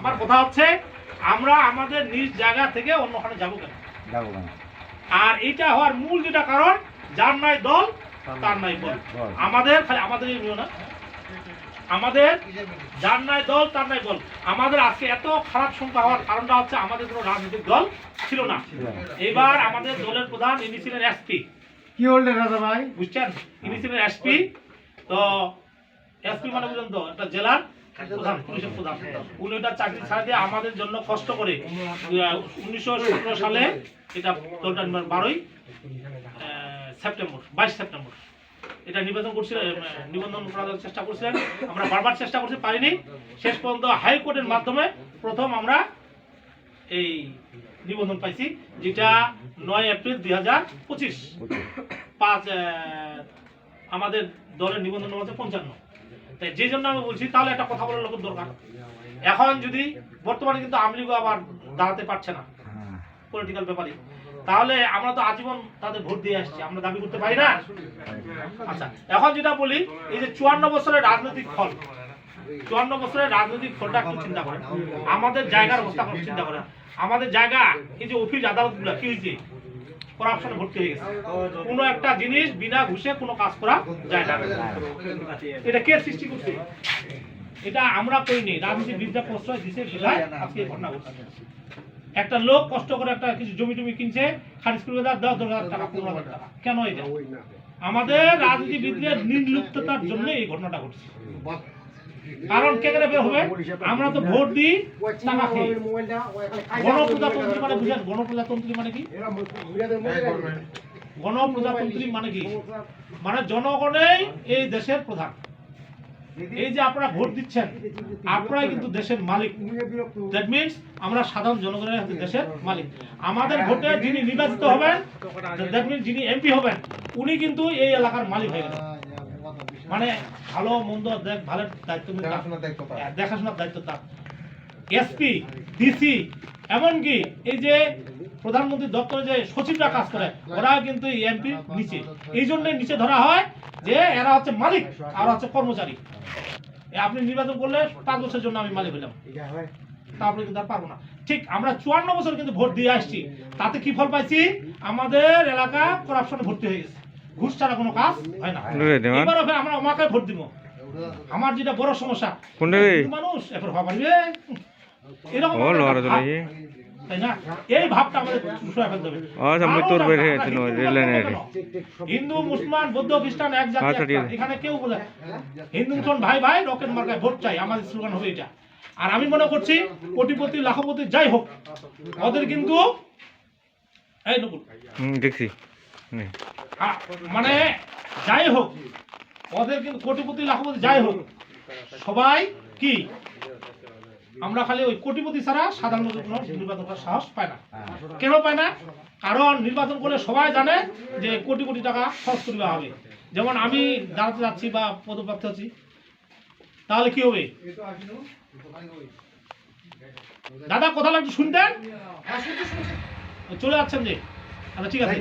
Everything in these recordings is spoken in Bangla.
আমার কথা হচ্ছে আমরা আমাদের নিজ জায়গা থেকে অন্যখানে যাবো কেন? আর এটা হওয়ার মূল যেটা কারণ, যার নাই দল তার নাই বল। আমাদের খালি আমাদের না, আমাদের যার নাই দল তার নাই বল। আমাদের আজকে এত খারাপ সংখ্যা হওয়ার কারণটা হচ্ছে আমাদের কোনো রাজনৈতিক দল ছিল না। এবার আমাদের দলের প্রধান ইনি ছিলেন এসপি। কি হলেন রাজা ভাই? বুঝছেন, ইনি ছিলেন এসপি। তো এসপি মানে বুঝলেন তো, একটা জেলার প্রধান, পুলিশের প্রধান। উনি ওটা চাকরি ছাড়া দিয়ে আমাদের জন্য কষ্ট করে 1917 সালে এটা দলটা 12ই সেপ্টেম্বর 22 সেপ্টেম্বর এটা নিবেদন করছিলেন, নিবন্ধন করার চেষ্টা করছিলেন। আমরা বারবার চেষ্টা করছি, পারিনি। শেষ পর্যন্ত হাইকোর্টের মাধ্যমে প্রথম আমরা এই নিবন্ধন পাইছি, যেটা 9 এপ্রিল 2025। আমাদের দলের নিবন্ধন হচ্ছে 55। তাই যে জন্য আমি বলছি, তাহলে একটা কথা বলার লোকের দরকার। এখন যদি বর্তমানে কিন্তু আওয়ামী লীগ আবার দাঁড়াতে পারছে না পলিটিক্যাল ব্যাপারে, তাহলে আমরা তো আজীবন তাদের ভোট দিয়ে আসছি, আমরা দাবি করতে পারি না। আচ্ছা, এখন যেটা বলি, এই যে 54 বছরের রাজনৈতিক ফল, 54 বছরের রাজনৈতিক ফলটা একটু চিন্তা করেন। আমাদের জায়গার অবস্থা চিন্তা করেন। আমাদের জায়গা, এই যে অফিস আদালতগুলো কি হয়েছে, করাপশনে ভর্তি হয়ে গেছে। কোনো একটা জিনিস বিনা ঘুষে কোনো কাজ করা যায় না। এটা কে সৃষ্টি করছে? এটা আমরা করিনি, রাজনীতিবিদরা প্রশ্রয় দিচ্ছে, সেটাই আজকে ঘটনা ঘটছে। একটা লোক কষ্ট করে একটা কিছু জমি টমি কিনছে, খারিজ করে 10,000 টাকা 15,000 টাকা। কেন এটা? আমাদের রাজনীতিবিদদের নির্লিপ্ততার জন্য এই ঘটনাটা ঘটছে। কারণ কে করে বের হবে? আমরা তো ভোট দিই টাকা খেয়ে। গণপ্রজাতন্ত্রী মানে বুঝেন, গণপ্রজাতন্ত্রী মানে কি? গণপ্রজাতন্ত্রী মানে কি? মানে জনগণই এই দেশের প্রধান। এই যে আপনারা ভোট দিচ্ছেন, আপনারাই কিন্তু দেশের মালিক। দ্যাট মিন্স আমরা সাধারণ জনগণের হাতে দেশের মালিক। আমাদের ভোটে যিনি নির্বাচিত হবেন, দ্যাট মিন্স যিনি এমপি হবেন, উনি কিন্তু এই এলাকার মালিক হয়ে গেলেন। মানে ভালো মন্দ ভালো দায়িত্ব, দেখাশোনার দায়িত্ব তার। এসপি, ডিসি, এমনকি এই যে প্রধানমন্ত্রী দপ্তরে যে সচিবরা কাজ করে, ওরা কিন্তু এমপির নিচে। এই জন্য নিচে ধরা হয় যে এরা হচ্ছে মালিক আর হচ্ছে কর্মচারী। আপনি নির্বাচন করলে 5 বছরের জন্য আমি মালিক হইলাম, তারপরে কিন্তু আর পারবো না। ঠিক আমরা 54 বছর কিন্তু ভোট দিয়ে আসছি, তাতে কি ফল পাইছি? আমাদের এলাকা করাপশনে ভর্তি হয়ে গেছে, ঘুষ ছাড়া কোনো কাজ হয় না। এবার আমরা আমাকে ভোট দিব। আমার যেটা বড় সমস্যা, মানুষ এরপর হওয়া পারবে এরকম, তাই না? এই ভাবটা আমাদের ফেলতে হবে। হিন্দু, মুসলমান, বৌদ্ধ, খ্রিস্টান এক জাতি, এখানে কেউ বলে হিন্দু মুসলমান ভাই ভাই, রকেট মার্কায় ভোট চাই, আমাদের স্লোগান হবে এটা। আর আমি মনে করছি কোটিপতি লাখপতি যাই হোক, ওদের কিন্তু এই নকুল দেখছি মানে যাই হোক, ওদের কিন্তু কোটিপতি লাখপতি যাই হোক, সবাই কি আমরা খালি ওই কোটিপতি ছাড়া সাধারণ কোনো নির্বাচন করার সাহস পায় না। কেন পায় না? কারণ নির্বাচন করলে সবাই জানে যে কোটি কোটি টাকা খরচ করতে হবে। যেমন আমি দাঁড়াতে যাচ্ছি বা পদপ্রাপ্ত হচ্ছি, তাহলে কি হবে? দাদা কথা লাগছে শুনতেন, চলে যাচ্ছেন যে? আচ্ছা ঠিক আছে।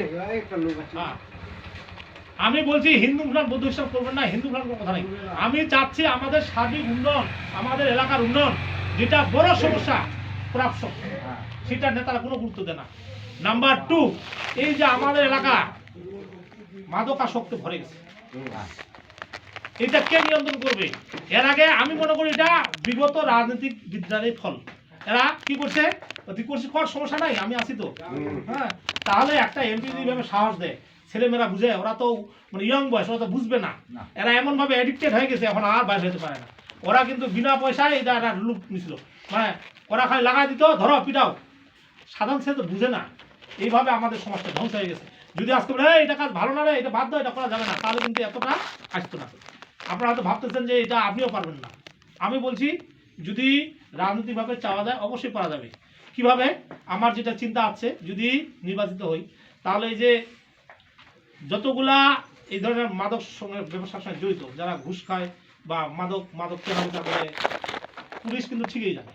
আমি বলছি হিন্দু মুসলমান বৌদ্ধ খ্রিস্টান করবেন না, হিন্দু মুসলমান কথা নেই। আমি চাচ্ছি আমাদের সার্বিক উন্নয়ন, আমাদের এলাকার উন্নয়ন। যেটা বড় সমস্যা করাপশন, সেটা নেতারা কোনো গুরুত্ব দেয় না। নাম্বার 2, এই যে আমাদের এলাকা মাদকাসক্তি ভরে গেছে, এটা কে নিয়ন্ত্রণ করবে? এর আগে আমি মনে করি এটা বিগত রাজনৈতিক বিদ্যালয়ের ফল। এরা কি করছে? কর সমস্যা নাই, আমি আছি তো। হ্যাঁ, তাহলে একটা এমপি যেভাবে সাহস দেয়, ছেলেমেয়েরা বুঝে, ওরা তো মানে ইয়ং বয়স, ওরা তো বুঝবে না। এরা এমন ভাবে এডিক্টেড হয়ে গেছে, এখন আর বাইরে হতে পারে না। ওরা কিন্তু বিনা পয়সায় এটা লুপ নিছিল, মানে ওরা খালি লাগাই দিত, ধরো পিটাও। সাধারণ ছেলে তো বুঝে না। এইভাবে আমাদের সমাজটা ধ্বংস হয়ে গেছে। যদি আজকে বলে এটা কাজ ভালো না রে, এটা বাদ দাও, এটা করা যাবে না, তাহলে কিন্তু এতটা আসতো না। আপনারা হয়তো ভাবতেছেন যে এটা আপনিও পারবেন না। আমি বলছি যদি রাজনৈতিকভাবে চাওয়া যায়, অবশ্যই পারা যাবে। কিভাবে? আমার যেটা চিন্তা আছে, যদি নির্বাচিত হই, তাহলে এই যে যতগুলা এই ধরনের মাদক ব্যবসার সঙ্গে জড়িত, যারা ঘুষ খায় বা মাদক কেনাবেচা করে, পুলিশ কিন্তু ঠিকই জানে।